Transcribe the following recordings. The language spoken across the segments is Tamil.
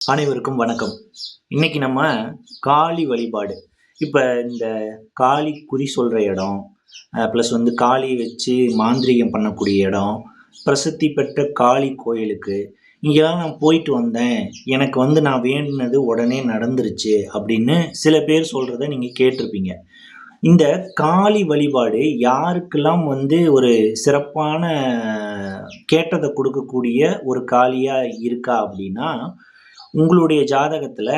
அனைவருக்கும் வணக்கம். இன்னைக்கு நம்ம காளி வழிபாடு. இப்ப இந்த காளி குறி சொல்ற இடம், ப்ளஸ் வந்து காளிய வச்சு மாந்திரீகம் பண்ணக்கூடிய இடம், பிரசித்தி பெற்ற காளி கோயிலுக்கு இங்கெல்லாம் நான் போயிட்டு வந்தேன். எனக்கு வந்து நான் வேண்டுனது உடனே நடந்துருச்சு அப்படின்னு சில பேர் சொல்றத நீங்க கேட்டிருப்பீங்க. இந்த காளி வழிபாடு யாருக்கெல்லாம் வந்து ஒரு சிறப்பான கேட்டத குடுக்கக்கூடிய ஒரு காளியா இருக்கா அப்படின்னா, உங்களுடைய ஜாதகத்துல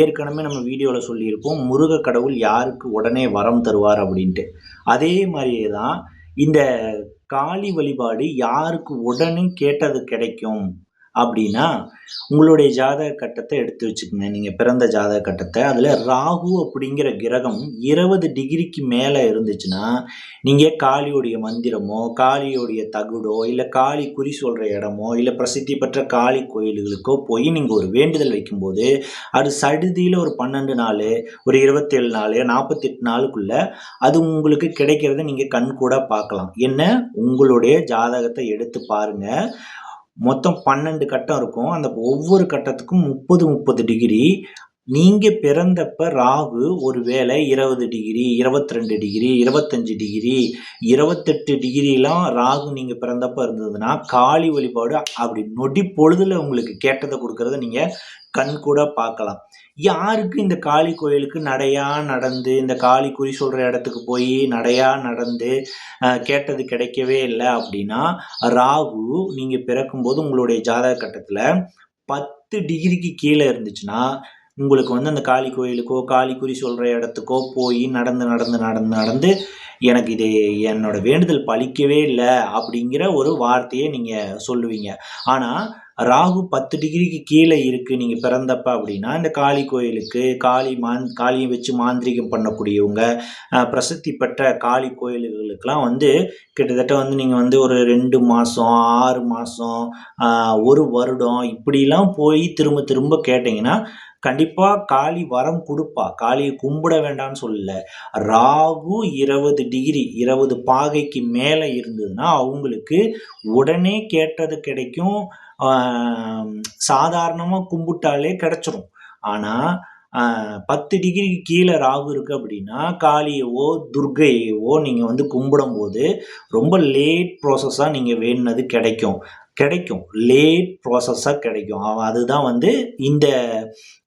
ஏற்கனவே நம்ம வீடியோல சொல்லியிருப்போம். முருக கடவுள் யாருக்கு உடனே வரம் தருவார் அப்படின்ட்டு. அதே மாரியே தான் இந்த காளி வழிபாடு யாருக்கு உடனே கேட்டது கிடைக்கும் அப்படின்னா, உங்களுடைய ஜாதக கட்டத்த எடுத்து வச்சுக்கங்க. நீங்க பிறந்த ஜாதக கட்டத்த. அதுல ராகு அப்படிங்கிற கிரகம் 20 டிகிரிக்கு மேல இருந்துச்சுன்னா, நீங்க காளியுடைய மந்திரமோ, காளியுடைய தகுடோ, இல்ல காளி குறி சொல்ற இடமோ, இல்ல பிரசித்தி பெற்ற காளி கோயில்களுக்கோ போய் நீங்க ஒரு வேண்டுதல் வைக்கும்போது, அது சடுதியில ஒரு 12 நாளு, ஒரு 27 நாளு, 48 நாளுக்குள்ள அது உங்களுக்கு கிடைக்கிறத நீங்க கண்கூடா பார்க்கலாம். என்ன? உங்களுடைய ஜாதகத்த எடுத்து பாருங்க. மொத்தம் 12 கட்டம் இருக்கும். அந்த ஒவ்வொரு கட்டத்துக்கும் 30, 30 டிகிரி. நீங்க பிறந்தப்ப ராகு ஒருவேளை 20 டிகிரி, 22 டிகிரி, 25 டிகிரி, 28 டிகிரிலாம் ராகு நீங்க பிறந்தப்ப இருந்ததுன்னா, காளி வழிபாடு அப்படி நொடி பொழுதுல உங்களுக்கு கேட்டத குடுக்கறத நீங்க கண்கூடா பார்க்கலாம். யாருக்கு இந்த காளி கோயிலுக்கு நடையா நடந்து, இந்த காளி குறி சொல்ற இடத்துக்கு போயி நடையா நடந்து கேட்டது கிடைக்கவே இல்ல அப்படின்னா, ராகு நீங்க பிறக்கும்போது உங்களுடைய ஜாதக கட்டத்துல 10 டிகிரிக்கு கீழ இருந்துச்சுன்னா, உங்களுக்கு வந்து அந்த காளி கோயிலுக்கோ, காளி குறி சொல்ற இடத்துக்கோ போயி நடந்து, நடந்து, நடந்து, நடந்து எனக்கு இது என்னோட வேண்டுதல் பலிக்கவே இல்ல அப்படிங்கிற ஒரு வார்த்தைய நீங்க சொல்லுவீங்க. ஆனா, ராகு 10 டிகிரிக்கு கீழ இருக்கு நீங்க பிறந்தப்ப அப்படின்னா, இந்த காளி கோயிலுக்கு, காளிய வச்சு மாந்திரீகம் பண்ணக்கூடியவங்க, பிரசித்தி பெற்ற காளி கோயில்களுக்கெல்லாம் வந்து கிட்டத்தட்ட வந்து நீங்க வந்து ஒரு 2 மாசம், 6 மாசம், 1 வருடம் இப்படிலாம் போய் திரும்ப திரும்ப கேட்டீங்கன்னா, கண்டிப்பா காளி வரம் குடுப்பா. காளிய கும்பிட வேண்டான்னு சொல்லல. ராகு 20 டிகிரி 20 பாகைக்கு மேல இருந்ததுன்னா, அவங்களுக்கு உடனே கேட்டது கிடைக்கும். ஆ சாதாரணமா கும்பிட்டாலே கிடைச்சிரும். ஆனா, 10 டிகிரிக்கு கீழ ராகு இருக்கு அப்படின்னா, காளியவோ, துர்க்கையவோ நீங்க வந்து கும்பிடும்போது, ரொம்ப லேட் ப்ராசஸா நீங்க வேண்டுனது கிடைக்கும். கிடைக்கும். லேட் ப்ராசஸா கிடைக்கும். அதுதான் வந்து இந்த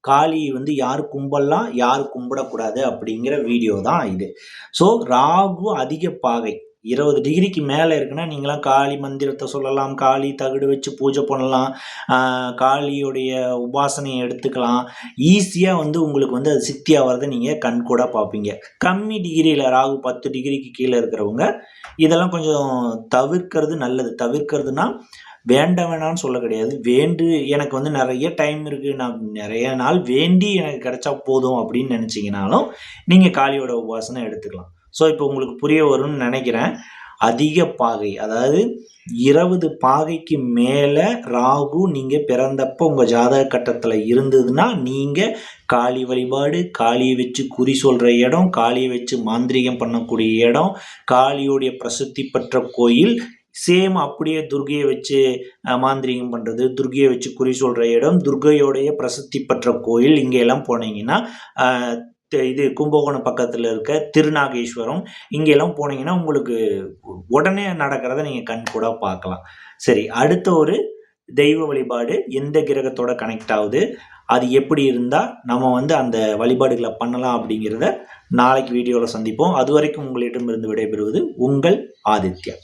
காளி வந்து யாரு கும்பிடலாம், யாரு கும்பிடக்கூடாது அப்படிங்கிற வீடியோ தான் இது. ஸோ ராகு அதிக பாகை 20 டிகிரிக்கு மேல இருக்குன்னா, நீங்கலாம் காளி மந்திரத்த சொல்லலாம், காளி தகுடு வச்சு பூஜை பண்ணலாம், காளியுடைய உபாசனைய எடுத்துக்கலாம். ஈஸியா வந்து உங்களுக்கு வந்து அது சித்தி ஆவறத நீங்க கண்கூடா பார்ப்பீங்க. கம்மி டிகிரில ராகு 10 டிகிரிக்கு கீழ இருக்கிறவங்க, இதெல்லாம் கொஞ்சம் தவிர்க்கிறது நல்லது. தவிர்க்கிறதுனா, வேண்டான்னு சொல்ல கிடையாது. எனக்கு வந்து நெறைய டைம் இருக்கு. நான் நெறைய நாள் வேண்டி எனக்கு கிடைச்சா போதும் அப்படின்னு நெனச்சீங்கனாலும், நீங்க காளியோட உபாசனை எடுத்துக்கலாம். ஸோ, இப்போ உங்களுக்கு புரிய வரும்னு நெனைக்கிறேன். அதிக பாகை, அதாவது 20 பாகைக்கு மேல ராகு நீங்க பிறந்தப்போ உங்க ஜாதக கட்டத்துல இருந்ததுன்னா, நீங்க காளி வழிபாடு, காளிய வச்சு குறி சொல்ற இடம், காளிய வச்சு மாந்திரீகம் பண்ணக்கூடிய இடம், காளியுடைய பிரசித்தி பெற்ற கோயில், சேம் அப்படியே துர்க்கைய வச்சு மாந்திரீகம் பண்றது, துர்க்கைய வச்சு குறி சொல்ற இடம், துர்க்கையோடைய பிரசித்தி பெற்ற கோயில் இங்கெல்லாம் போனீங்கன்னா, அ இது கும்பகோணம் பக்கத்துல இருக்க திருநாகேஸ்வரம், இங்கெல்லாம் போனீங்கன்னா, உங்களுக்கு உடனே நடக்கிறத நீங்க கண்கூடா பார்க்கலாம். சரி, அடுத்த ஒரு தெய்வ வழிபாடு எந்த கிரகத்தோட கனெக்ட் ஆகுது, அது எப்படி இருந்தா நம்ம வந்து அந்த வழிபாடுகள பண்ணலாம் அப்படிங்கிறத நாளைக்கு வீடியோல சந்திப்போம். அதுவரைக்கும் உங்களிடமிருந்து விடைபெறுவது உங்கள் ஆதித்யா.